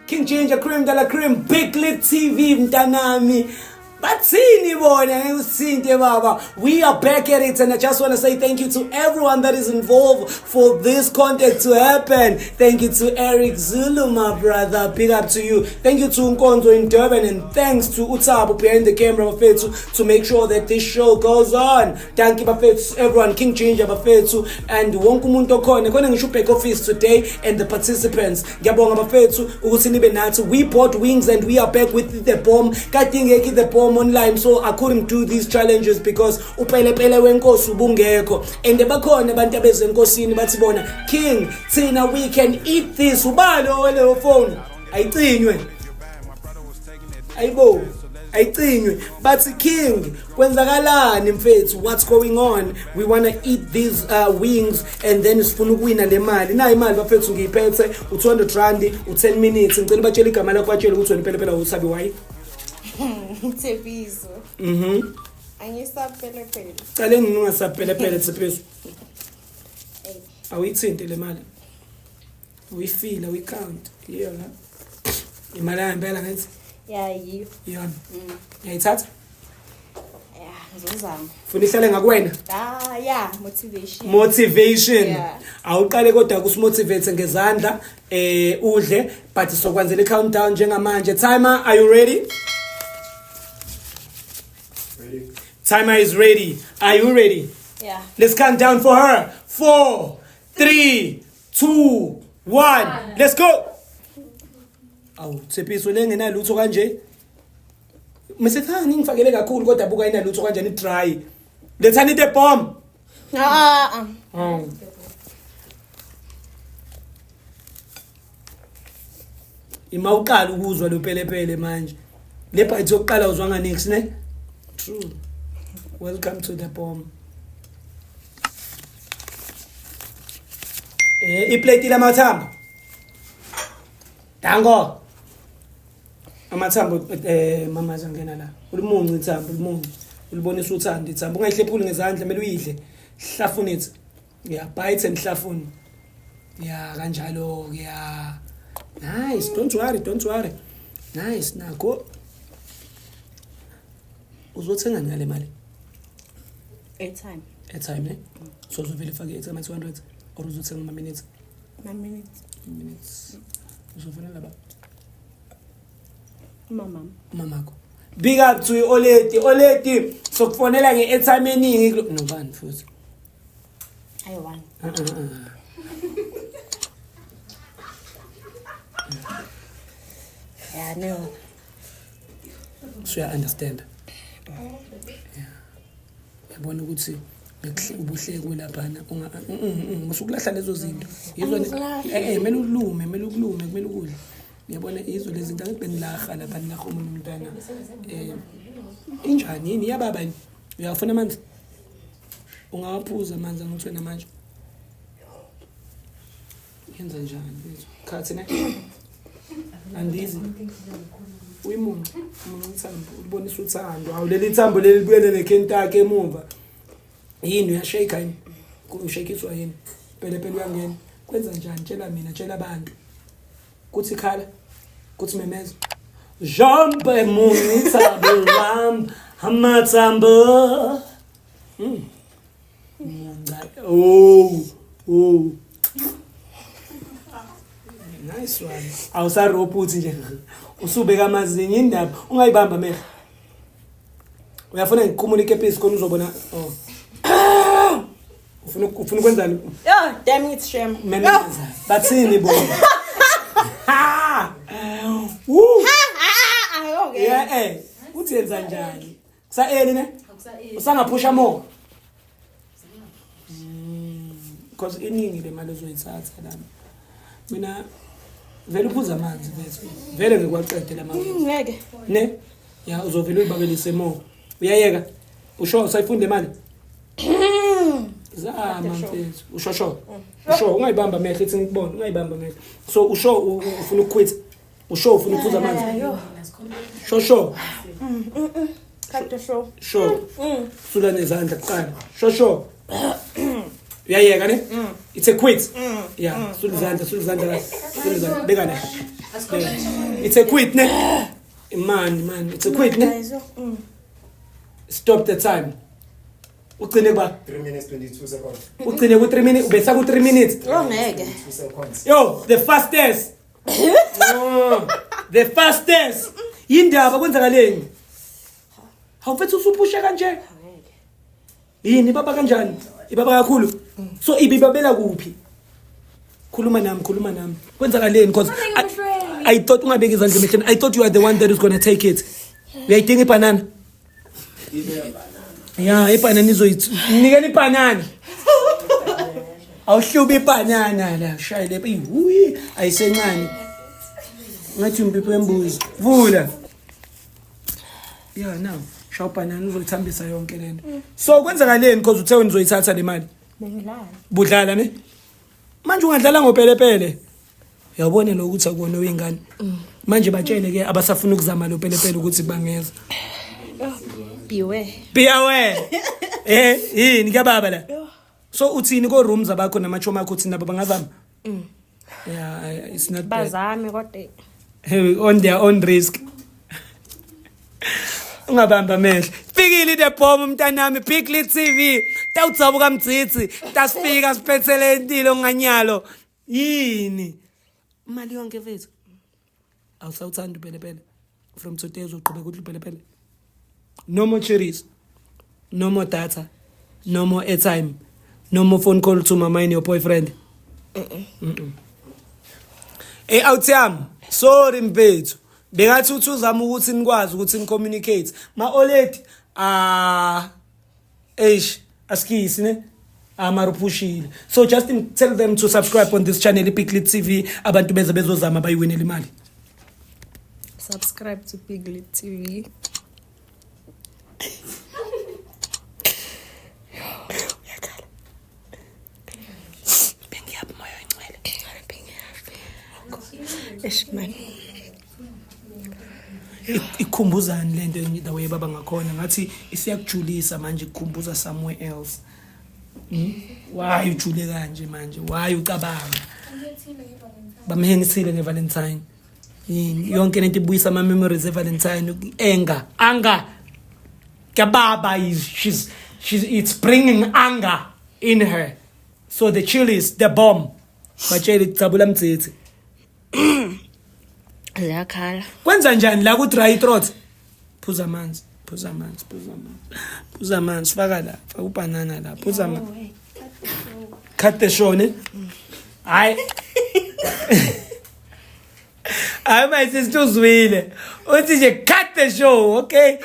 King Ginger, Cream de la Cream, Big Lit TV, mtanami. Batsini bona usinte baba. We are back at it, and I just want to say thank you to everyone that is involved for this content to happen. Thank you to Eric Zulu, my brother. Big up to you. Thank you to Nkonzo in Durban, and thanks to Utabo behind the camera to make sure that this show goes on. Thank you bafethu everyone, King Ginger bafethu, and wonke umuntu okhona ngisho back office today, and the participants. Ngiyabonga bafethu ukuthi nibe nathi. We bought wings and we are back with the bomb. Kadingeki the bomb online, so I couldn't do these challenges because upelepele wenkosi ubungekho, and bakhona abantu abezenkosini bathi bona King thina we can eat this. Ubani oleyo phone ayicinywe ayibo ayicinywe, but King kwenzakalani mfethu, what's going on? We want to eat these wings and then sifuna ukuwina le mali. Na imali bafethu ngiyiphethe u200 rand u10 minutes. Ngicela batshela igama lakho, batshela ukuthi wena pelepele usabi why. Tsepiso. Angisapelepele. Cale ngingasapelepele Tsepiso. Awuyithinte le mali. Uyifila, uyicount. Yona. Imali ayempela ngathi. Yeah, you. Yona. Yayithatha? Yeah, ngizozama. Funa ihlale ngakwena? Yeah, motivation. Motivation. Yeah. Awuqale kodwa kusimotivate ngezandla udle, but sokwenzela i-countdown njengamanje. Timer, are you ready? Timer is ready. Are you ready? Yeah. Let's count down for her. 4, 3, 2, 1. Let's go. Awu, Tsepiso lengenalutho kanje. Mesethani ngifakele kakhulu kodwa buka inalutho kanjani dry. Lethani the bomb. Ima uqala ukuzwa lo pelepele manje. Le bite yokuqala uzwanga nix ne? True. Welcome to the bomb. Iplate lamathambo. Dango. Amathambo mama zangena la. Ulimunci ithambo, ulimunci. Ulibonisa uthanda ithambo. Ungayihlephuli ngezandla, kumele uyidle. Hlafuna it. Yeah, bite and hlafuna. Yeah, kanjalo. Yeah. Nice. Don't worry. Nice. Now go. Uzothenga ngale mali? Airtime ne? So uzovele fake airtime 200 or uzothenga minutes? Minutes. Uzofuna laba? Mamako. Big up to you Oleti. So kufonela nge-airtime eningi nobani futhi? I1. Yeah, no. So I understand. Yabona ukuthi ubuhleko laphana musukulahla lezo zinto. Yizona kumele ukulume, kumele ukudla. Yabona izo lezi zinto angibenilaha laphana la khomo nomntana. Injani yini yababa yini? Uyafuna amanzi? Ungawaphuza amanzi angithwena manje. Yenza njani mfethu? Khathi ne? Andizi. Uyimungu ithambo ulibonisa uthando. Awuleli ithambo leli libuyele neKentucky emuva. Yini uyashake yini? Ushakiswa yini? Pelepele uyangena. Kwenza njani? Tshela mina, tshela abantu. Kuthi khala, kuthi memeza. Jump mungu ithambo lam amathambo. Oh. Nice one. Awusaroputhi nje. Usubeka amazinyo indaba ungayibamba mehe. Uyafuna ngicommunicate phezulu khona uzobona. Ufuna kwenzani? Yeah, damn it shame. Menenza. Bathini bona? Woo. Okay. Yeah, uthi yenza njani? Kusa ne? Usangaphusha more. Because iningi le mali ozoyithatha lana. Mina vele uphuza amanzi bethu. Vele ngikwaqede la manzi. Ngeke. Ne? Ya uzovela uyibabelise more. Uyayeka? Usho sayifunde imali? Zama mfethu. Usho. Usho ungayibamba mehle ethi ngikubona, ungayibamba mehle. So usho ufuna ukuquit. Usho ufuna ukuphuza amanzi. Sho. Kade show. Sho. Sula nezandla kuqala. Sho. Uyayeka ne? It's a quit. Yeah, sula izandla. Beka ne. It's a quit, ne? Man, it's a quit, ne? Guys, Stop the time. Ucine ba? 3 minutes 22 seconds. Ucine ku 3 minutes, ubesa ku 3 minutes. ngeke. 2 seconds. Yo, the fastest. Oh, the fastest. Yindaba kwenzakaleni? Awufethu usupusha kanje? Yini baba kanjani? Ibaba kakhulu. So ibibabela kuphi? Khuluma nami. Kwenzakaleni because I thought ungabeki izandla emehlweni. I thought you are the one that is going to take it. Uyayidinga ibanana? Yeah, ibanana izoyithi. Nikeni ibanana. Awuhlubi ibanana la, shayile uyi ayisencane. Ngathi umpipho embuzi. Vula. Yeah, now. Shaw banana uzoyithambisa yonke lento. So kwenzakaleni because uthe wena uzoyithatha le mali? Bengilala. Budlala ne? Manje ungadlala ngopelepele. Uyabona lo ukuthi akona wengane. Manje batshele ke abasafuna ukuzama lo pelepele ukuthi bangeza. Be aware. Yini ke baba la? So uthini ko rooms abakho namachoma akho uthini nabo bangazama? Yeah, it's not bad. Bazame kodwa. On their own risk. Ungabamba mehlo. Fikile the bomb umntanami Piglet TV. Tawutsabuka mtsitsi, tasifika siphethele intilo nganyalo. Yini? Imali yonke mfethu. Awusawuthanda upelepele. From today uzoqhubeka ukuthi upelepele. No more cherries. No more data. No more airtime. No more phone call to mama and your boyfriend. Awuthiyami. Sorry mfethu. Bengathi uthuzama ukuthi nikwazi ukuthi nicommunicate. Ma oledi askisi ne amarupushile. So just tell them to subscribe on this channel Piglet TV abantu beze bezozama bayiwinela imali. Subscribe to Piglet TV. Bengiyapi moyo ingcwele. Eshman. Ikhumbuzani lento the way baba ngakhona ngathi isiyakujulisa manje ikhumbuza somewhere else. Why ujule kanje manje? Why ucabanga? Bamhengisile ngeValentine. Yini yonke lento ibuyisa ama memories eValentine anger. Kababa is it's bringing anger in her. So the chilies, the bomb. Bacheli tabula mtsithi. Zakhala. Kwenza njani la ku dry throat? Phuza amanzi. Faka la, faka ubanana la. Phuza amanzi. Cut the show ne? Hayi. Hayi manje sizizwile. Uthi nje cut the show, okay?